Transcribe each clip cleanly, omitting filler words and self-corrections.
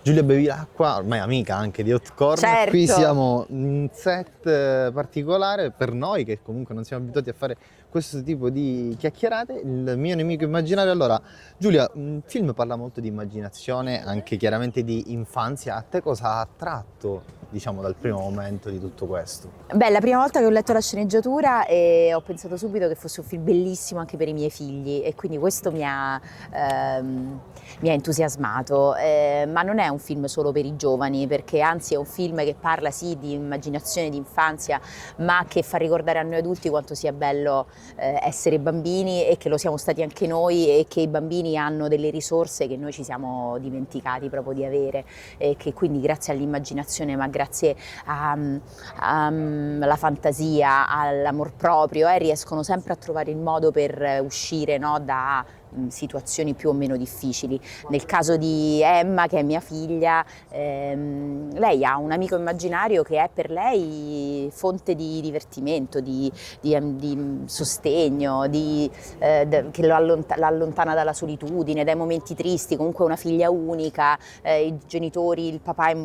Giulia Bevilacqua, ormai amica anche di Hotcorn. Certo. Qui siamo in un set particolare per noi che comunque non siamo abituati a fare questo tipo di chiacchierate. Il mio nemico immaginario. Allora, Giulia, il film parla molto di immaginazione, anche chiaramente di infanzia. A te cosa ha attratto, diciamo, dal primo momento di tutto questo? Beh, la prima volta che ho letto la sceneggiatura ho pensato subito che fosse un film bellissimo anche per i miei figli e quindi questo mi ha entusiasmato, ma non è un film solo per i giovani, perché anzi è un film che parla sì di immaginazione, di infanzia, ma che fa ricordare a noi adulti quanto sia bello essere bambini e che lo siamo stati anche noi e che i bambini hanno delle risorse che noi ci siamo dimenticati proprio di avere e che quindi grazie all'immaginazione, ma grazie alla fantasia, all'amor proprio, riescono sempre a trovare il modo per uscire, no, da situazioni più o meno difficili. Nel caso di Emma, che è mia figlia, lei ha un amico immaginario che è per lei fonte di divertimento, di sostegno, che la allontana dalla solitudine, dai momenti tristi. Comunque è una figlia unica, i genitori, il papà è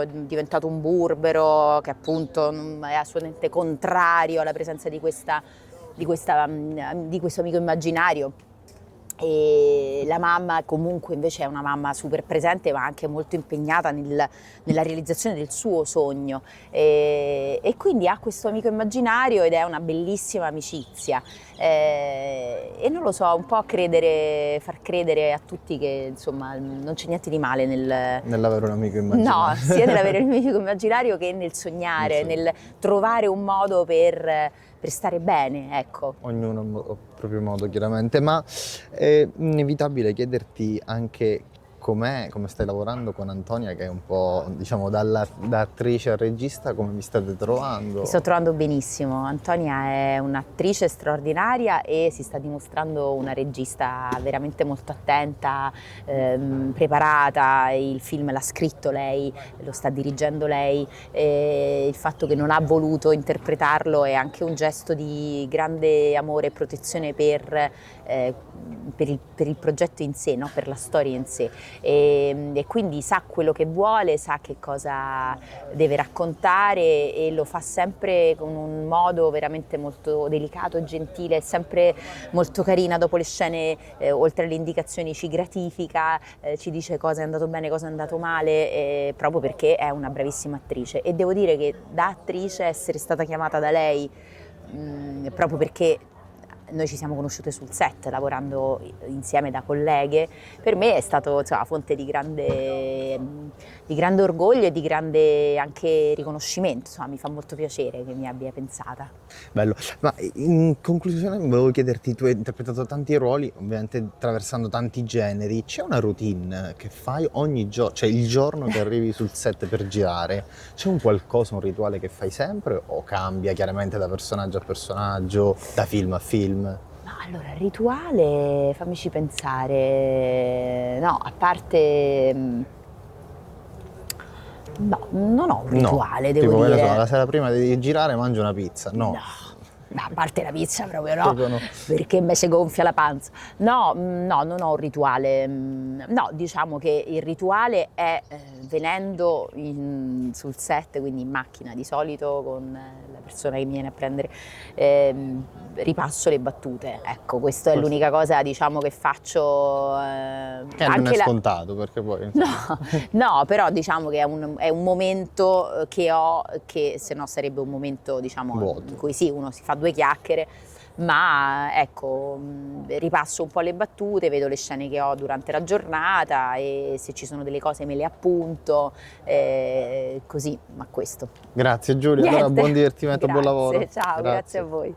diventato un burbero, che appunto è assolutamente contrario alla presenza di questo amico immaginario. E la mamma comunque invece è una mamma super presente ma anche molto impegnata nella realizzazione del suo sogno e quindi ha questo amico immaginario ed è una bellissima amicizia e non lo so, un po' far credere a tutti che insomma non c'è niente di male nell'avere un amico immaginario. No, sia nell'avere un amico immaginario che nel sognare, nel trovare un modo per stare bene, ecco. Ognuno ha il proprio modo, chiaramente, ma è inevitabile chiederti anche come stai lavorando con Antonia, che è un po', diciamo, da attrice a regista, come vi state trovando? Mi sto trovando benissimo. Antonia è un'attrice straordinaria e si sta dimostrando una regista veramente molto attenta, preparata. Il film l'ha scritto lei, lo sta dirigendo lei. Il fatto che non ha voluto interpretarlo è anche un gesto di grande amore e protezione per il progetto in sé, no? Per la storia in sé. E quindi sa quello che vuole, sa che cosa deve raccontare e lo fa sempre con un modo veramente molto delicato e gentile, è sempre molto carina. Dopo le scene, oltre alle indicazioni, ci gratifica, ci dice cosa è andato bene, cosa è andato male, proprio perché è una bravissima attrice. E devo dire che da attrice essere stata chiamata da lei, proprio perché noi ci siamo conosciute sul set lavorando insieme da colleghe, per me è stato, insomma, fonte di grande orgoglio e di grande anche riconoscimento. Insomma, mi fa molto piacere che mi abbia pensata. Bello, ma in conclusione volevo chiederti, tu hai interpretato tanti ruoli, ovviamente attraversando tanti generi, c'è una routine che fai ogni giorno, cioè il giorno che arrivi sul set per girare, c'è un qualcosa, un rituale che fai sempre o cambia chiaramente da personaggio a personaggio, da film a film? Allora, il rituale, fammici pensare, no, a parte, no, non ho un rituale, devo tipo, dire. La sera prima di girare mangio una pizza, no. A parte la pizza proprio no, Proprio no. perché mi si gonfia la panza. No, non ho un rituale. No, diciamo che il rituale è venendo sul set, quindi in macchina di solito con la persona che mi viene a prendere, ripasso le battute. Ecco, questa è l'unica cosa, diciamo, che faccio. Che non è scontato, perché poi... No, però diciamo che è un momento che ho, che se no sarebbe un momento, diciamo, vuoto, in cui sì, uno si fa due chiacchiere, ma ecco, ripasso un po' le battute, vedo le scene che ho durante la giornata e se ci sono delle cose me le appunto, così, ma questo. Grazie Giulia, allora buon divertimento, buon lavoro. Ciao, grazie a voi.